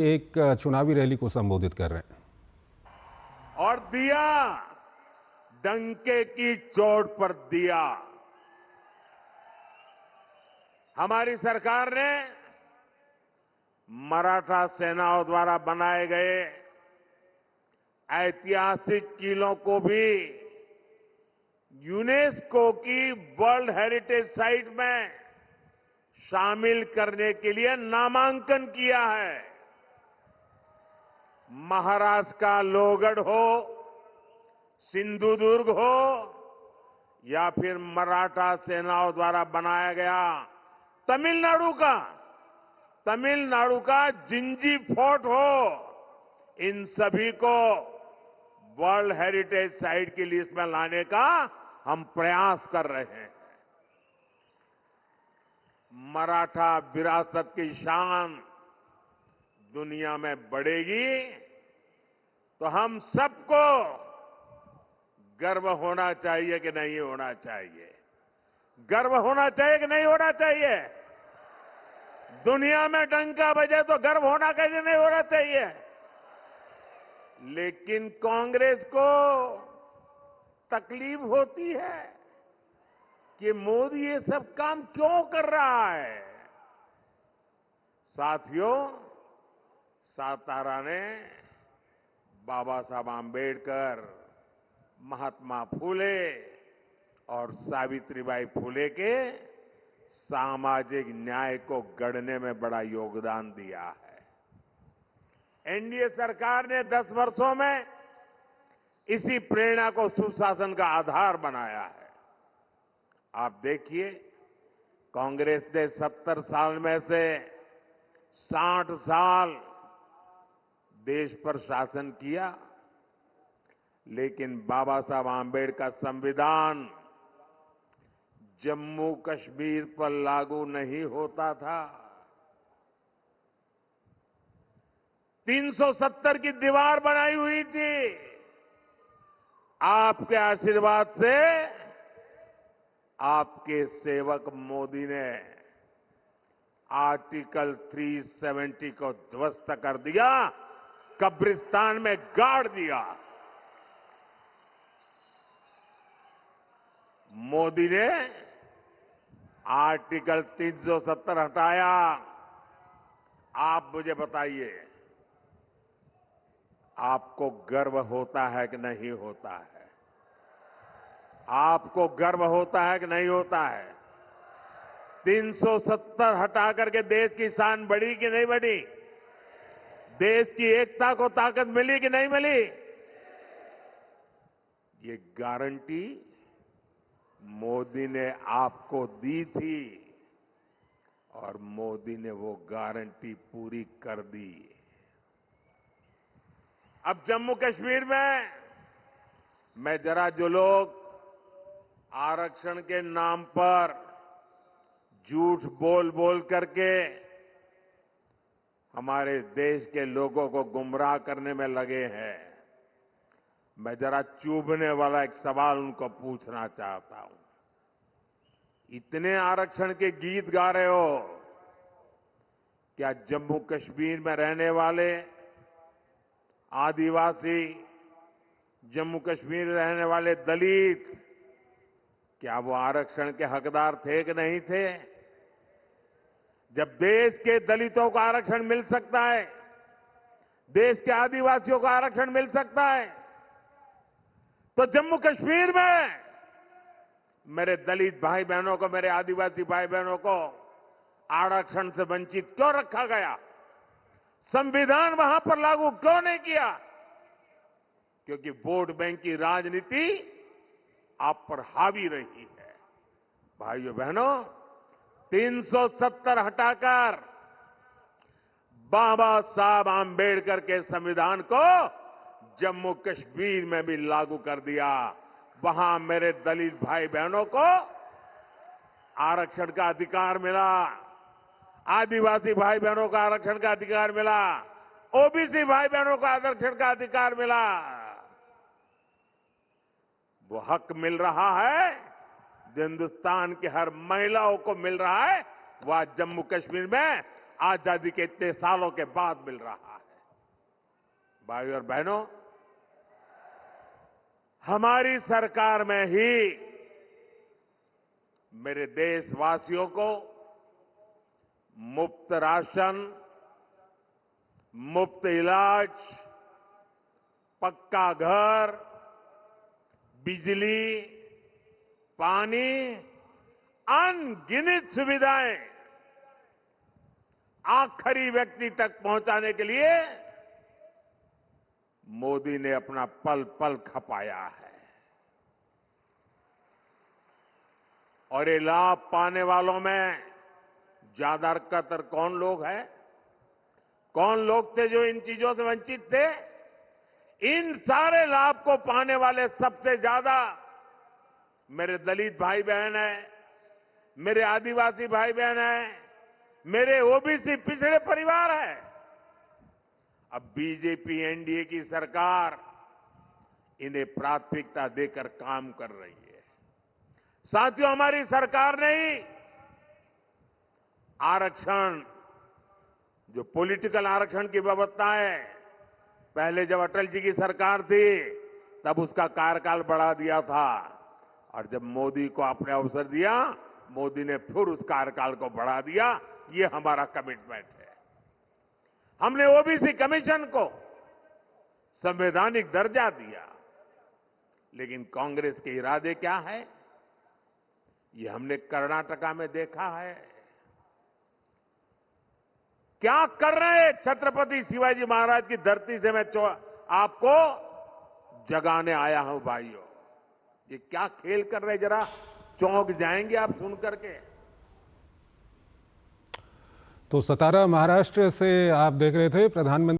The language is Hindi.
एक चुनावी रैली को संबोधित कर रहे हैं। और दिया, डंके की चोट पर दिया। हमारी सरकार ने मराठा सेनाओं द्वारा बनाए गए ऐतिहासिक किलों को भी यूनेस्को की वर्ल्ड हेरिटेज साइट में शामिल करने के लिए नामांकन किया है। महाराष्ट्र का लोहगढ़ हो, सिंधुदुर्ग हो या फिर मराठा सेनाओं द्वारा बनाया गया तमिलनाडु का जिंजी फोर्ट हो, इन सभी को वर्ल्ड हेरिटेज साइट की लिस्ट में लाने का हम प्रयास कर रहे हैं। मराठा विरासत की शान दुनिया में बढ़ेगी तो हम सबको गर्व होना चाहिए कि नहीं होना चाहिए? गर्व होना चाहिए कि नहीं होना चाहिए? दुनिया में डंका बजे तो गर्व होना कैसे नहीं होना चाहिए? लेकिन कांग्रेस को तकलीफ होती है कि मोदी ये सब काम क्यों कर रहा है। साथियों, सातारा ने बाबा साहब आंबेडकर, महात्मा फूले और सावित्रीबाई फूले के सामाजिक न्याय को गढ़ने में बड़ा योगदान दिया है। एनडीए सरकार ने 10 वर्षों में इसी प्रेरणा को सुशासन का आधार बनाया है। आप देखिए, कांग्रेस ने 70 साल में से 60 साल देश पर शासन किया, लेकिन बाबा साहब आंबेडकर संविधान जम्मू कश्मीर पर लागू नहीं होता था। 370 की दीवार बनाई हुई थी। आपके आशीर्वाद से आपके सेवक मोदी ने आर्टिकल 370 को ध्वस्त कर दिया, कब्रिस्तान में गाड़ दिया। मोदी ने आर्टिकल 370 हटाया। आप मुझे बताइए, आपको गर्व होता है कि नहीं होता है? आपको गर्व होता है कि नहीं होता है? 370 हटा करके देश की शान बढ़ी कि नहीं बढ़ी? देश की एकता को ताकत मिली कि नहीं मिली? ये गारंटी मोदी ने आपको दी थी और मोदी ने वो गारंटी पूरी कर दी। अब जम्मू कश्मीर में मैं जरा जो लोग आरक्षण के नाम पर झूठ बोल बोल करके हमारे देश के लोगों को गुमराह करने में लगे हैं, मैं जरा चुभने वाला एक सवाल उनको पूछना चाहता हूं। इतने आरक्षण के गीत गा रहे हो, क्या जम्मू कश्मीर में रहने वाले आदिवासी, जम्मू कश्मीर में रहने वाले दलित, क्या वो आरक्षण के हकदार थे कि नहीं थे? जब देश के दलितों को आरक्षण मिल सकता है, देश के आदिवासियों को आरक्षण मिल सकता है, तो जम्मू कश्मीर में मेरे दलित भाई बहनों को, मेरे आदिवासी भाई बहनों को आरक्षण से वंचित क्यों रखा गया? संविधान वहां पर लागू क्यों नहीं किया? क्योंकि वोट बैंक की राजनीति आप पर हावी रही है। भाइयों बहनों, 370 हटाकर बाबा साहब आंबेडकर के संविधान को जम्मू कश्मीर में भी लागू कर दिया। वहां मेरे दलित भाई बहनों को आरक्षण का अधिकार मिला, आदिवासी भाई बहनों को आरक्षण का अधिकार मिला, ओबीसी भाई बहनों को आरक्षण का अधिकार मिला। वो हक मिल रहा है जो हिंदुस्तान की हर महिलाओं को मिल रहा है, वो आज जम्मू कश्मीर में आजादी के इतने सालों के बाद मिल रहा है। भाइयों और बहनों, हमारी सरकार में ही मेरे देशवासियों को मुफ्त राशन, मुफ्त इलाज, पक्का घर, बिजली, पानी, अनगिनत सुविधाएं आखिरी व्यक्ति तक पहुंचाने के लिए मोदी ने अपना पल पल खपाया है। और ये लाभ पाने वालों में ज्यादातर कौन लोग हैं? कौन लोग थे जो इन चीजों से वंचित थे? इन सारे लाभ को पाने वाले सबसे ज्यादा मेरे दलित भाई बहन हैं, मेरे आदिवासी भाई बहन हैं, मेरे ओबीसी पिछड़े परिवार हैं। अब बीजेपी एनडीए की सरकार इन्हें प्राथमिकता देकर काम कर रही है। साथियों, हमारी सरकार ने ही आरक्षण, जो पॉलिटिकल आरक्षण की व्यवस्था है, पहले जब अटल जी की सरकार थी तब उसका कार्यकाल बढ़ा दिया था, और जब मोदी को आपने अवसर दिया, मोदी ने फिर उस कार्यकाल को बढ़ा दिया। ये हमारा कमिटमेंट है। हमने ओबीसी कमीशन को संवैधानिक दर्जा दिया, लेकिन कांग्रेस के इरादे क्या है, ये हमने कर्नाटका में देखा है। क्या कर रहे हैं? छत्रपति शिवाजी महाराज की धरती से मैं आपको जगाने आया हूं भाइयों। ये क्या खेल कर रहे, जरा चौंक जाएंगे आप सुन करके। तो सतारा महाराष्ट्र से आप देख रहे थे प्रधानमंत्री